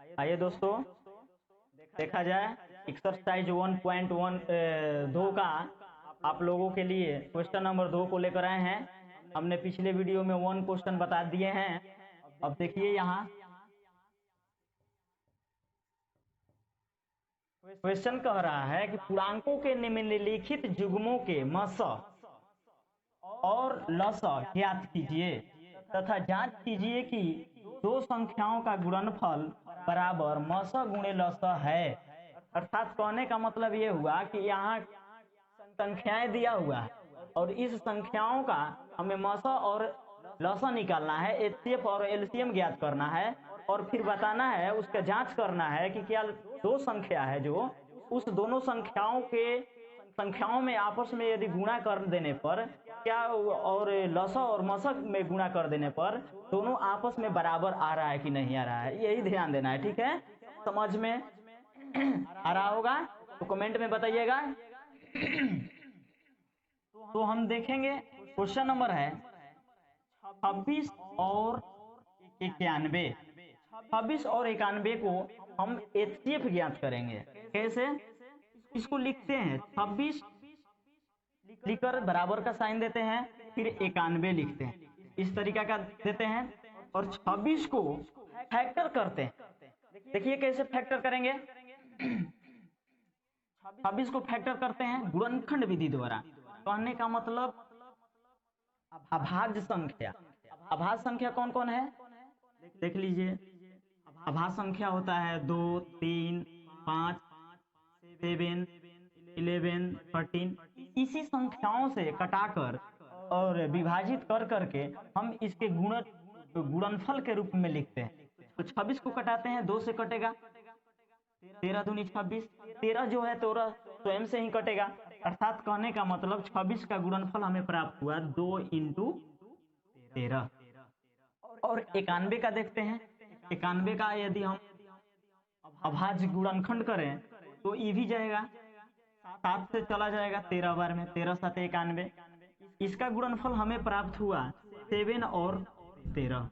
आइए दोस्तों देखा जाए एक्सरसाइज 1.1 का आप लोगों के लिए क्वेश्चन नंबर 2 को लेकर आए हैं। हमने पिछले वीडियो में 1 क्वेश्चन बता दिए हैं। अब देखिए यहाँ क्वेश्चन कह रहा है कि पूर्णांकों के निम्नलिखित युग्मों के मस और लस ज्ञात कीजिए तथा जांच कीजिए कि दो संख्याओं का गुणनफल बराबर मस गुणे लस है। अर्थात कहने का मतलब ये हुआ कि यहाँ संख्याएं दिया हुआ है और इस संख्याओं का हमें मस और लस निकालना है, एचसीएफ और एलसीएम ज्ञात करना है और फिर बताना है, उसका जांच करना है कि क्या दो संख्या है जो उस दोनों संख्याओं में आपस में यदि गुणा कर देने पर क्या और लस और मस में गुणा कर देने पर दोनों आपस में बराबर आ रहा है कि नहीं आ रहा है, यही ध्यान देना है। ठीक है, समझ में आ रहा होगा तो कमेंट में बताइएगा। तो हम देखेंगे क्वेश्चन नंबर है 26 और 91। 26 और 91 को हम एचसीएफ ज्ञात करेंगे। कैसे? इसको लिखते हैं 26 लिखकर बराबर का साइन देते हैं, फिर 91 लिखते हैं, इस तरीका का देते हैं और 26 को फैक्टर करते हैं। देखिए कैसे फैक्टर करेंगे। 26 को फैक्टर करते हैं गुणनखंड विधि द्वारा। कहने का मतलब अभाज्य संख्या। अभाज्य संख्या कौन कौन है देख लीजिए। अभाज्य संख्या होता है 2, 3, 5, 7, 11, 13। इसी संख्याओं से कटाकर और विभाजित कर करके हम इसके गुणनफल के रूप में लिखते हैं। तो 26 को कटाते हैं, 2 से कटेगा 13 दूनी 26, 13 जो है 13 स्वयं से ही कटेगा। अर्थात कहने का मतलब 26 का गुणनफल हमें प्राप्त हुआ 2 × 13। और 91 का देखते हैं। 91 का यदि हम अभाज्य गुणनखंड करें तो ये भी जाएगा, 7 से चला जाएगा 13 बार में, 13 7 91। इसका गुणनफल हमें प्राप्त हुआ 7 और 13।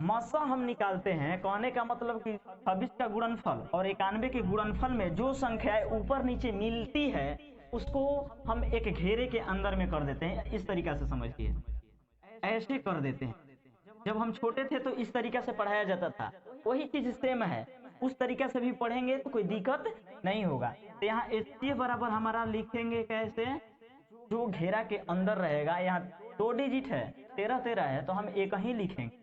मसा हम निकालते हैं। कहने का मतलब कि 26 का गुणनफल और 91 के गुणनफल में जो संख्याएं ऊपर नीचे मिलती है उसको हम एक घेरे के अंदर में कर देते हैं। इस तरीका से समझिए, ऐसे कर देते हैं। जब हम छोटे थे तो इस तरीका से पढ़ाया जाता था, वही चीज सेम है, उस तरीका से भी पढ़ेंगे तो कोई दिक्कत नहीं होगा। तो यहाँ एचसीएफ बराबर हमारा लिखेंगे कैसे, जो घेरा के अंदर रहेगा। यहाँ 2 डिजिट है, 13 13 है तो हम एक ही लिखेंगे,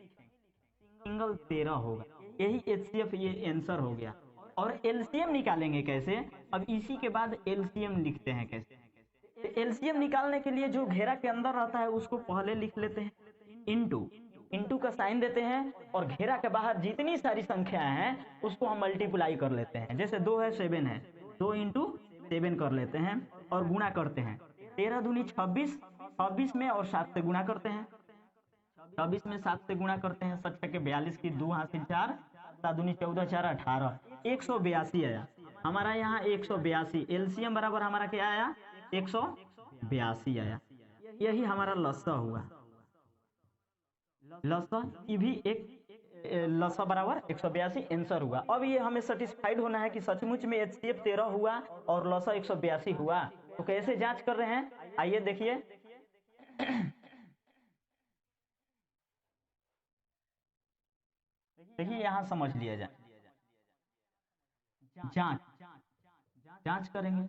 सिंगल 13 होगा। यही एचसीएफ, ये आंसर हो गया। और एलसीएम निकालेंगे कैसे, अब इसी के बाद एलसीएम लिखते हैं कैसे। तो एलसीएम निकालने के लिए जो घेरा के अंदर रहता है उसको पहले लिख लेते हैं, इंटू का साइन देते हैं और घेरा के बाहर जितनी सारी संख्याएं हैं उसको हम मल्टीप्लाई कर लेते हैं। जैसे 2 है 7 है, 2 × 7 कर लेते हैं और गुणा करते हैं। 13 दूनी 26, 26 में और 7 से गुणा करते हैं, 26 में 7 से गुणा करते हैं, 7 के 42 की 2 हासिल 4, 7 दूनी 14 4 18, 182 आया हमारा। यहाँ 182 एलसीएम बराबर हमारा क्या आया, 182 आया। यही हमारा लसा हुआ। लसा ये भी एक लसा बराबर 182 आंसर हुआ। अब ये हमें सेटिस्फाइड होना है कि सचमुच में एचसीएफ 13 हुआ और लसा 182 हुआ। तो कैसे जांच कर रहे हैं, आइए देखिए। देखिए यहाँ समझ लिया जाए, जांच करेंगे।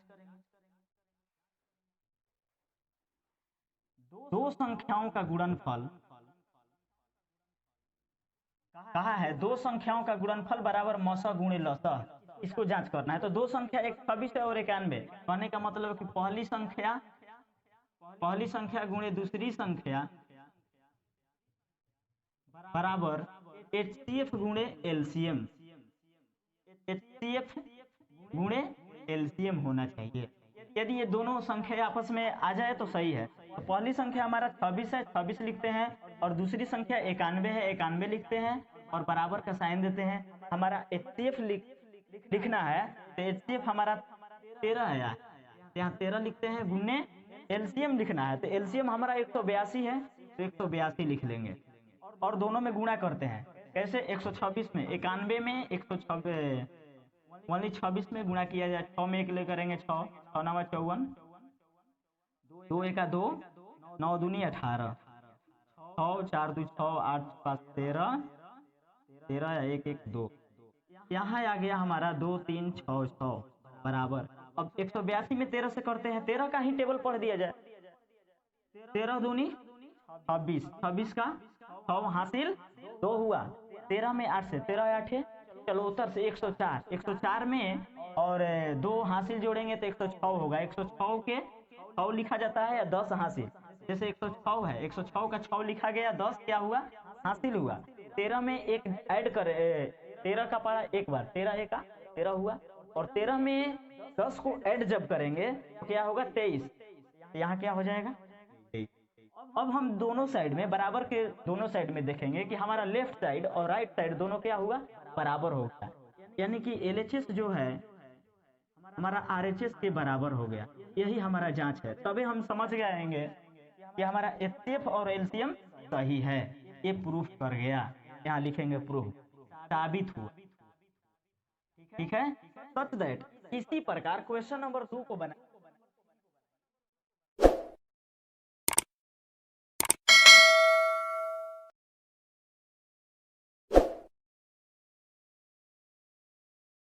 दो संख्याओं का गुणनफल कहा है, 2 संख्याओं का गुणनफल बराबर मसा गुणे लसा, इसको जांच करना है। तो 2 संख्या, एक 26 है और 91। कहने का मतलब कि पहली संख्या गुणे दूसरी संख्या बराबर एचसीएफ गुणे एलसीएम, एचसीएफ गुणे एलसीएम होना चाहिए। यदि ये दोनों संख्या आपस में आ जाए तो सही है। तो पहली संख्या हमारा 26 है, 26 लिखते हैं और दूसरी संख्या 91 है, 91 लिखते हैं और बराबर का साइन देते हैं। हमारा एचसीएफ लिखना है तो एचसीएफ हमारा 13 है, यहाँ 13 लिखते हैं, गुणे एलसीएम लिखना है तो एलसीएम हमारा 182 है तो 182 लिख लेंगे और दोनों में गुणा करते हैं। कैसे 126 में, 91 में 126 ओनली 26 में गुणा किया जाए, 6 में 1 ले करेंगे 6, 6 नवा 54, 2 एका 2, 9 दूनी 18, 6 4 2 6 8 5 13, 13 1 1 2, यहाँ आ गया हमारा 2 3 6 6 बराबर। अब 182 में 13 से करते हैं, 13 का ही टेबल पढ़ दिया जाए, 13 दूनी 26, 26 का 6 हासिल 2 हुआ, 13 में 8 से 13 8 है, चलो उत्तर से 104, 104 में और 2 हासिल जोड़ेंगे तो 106 होगा, 106 के 6 लिखा जाता है या 10 हासिल, जैसे 106 है, 106 का 6 लिखा गया, 10 क्या हुआ हासिल हुआ, 13 में एक ऐड कर 13 का पढ़ा एक बार, 13 का 13 हुआ, और 13 में 10 को ऐड जब करेंगे तो क्या होगा 23, यहाँ क्या हो जाएगा 23। अब हम दोनों साइड में बराबर के दोनों साइड में देखेंगे कि हमारा लेफ्ट साइड और राइट साइड दोनों क्या हुआ बराबर होगा, यानी कि LHS जो है हमारा RHS के बराबर हो गया, यही हमारा जांच है, तभी हम समझ जाएंगे कि हमारा HCF और LCM सही है, ये प्रूफ कर गया, यहाँ लिखेंगे प्रूफ, साबित हुआ, ठीक है। सच दैट इसी प्रकार क्वेश्चन नंबर 2 को बना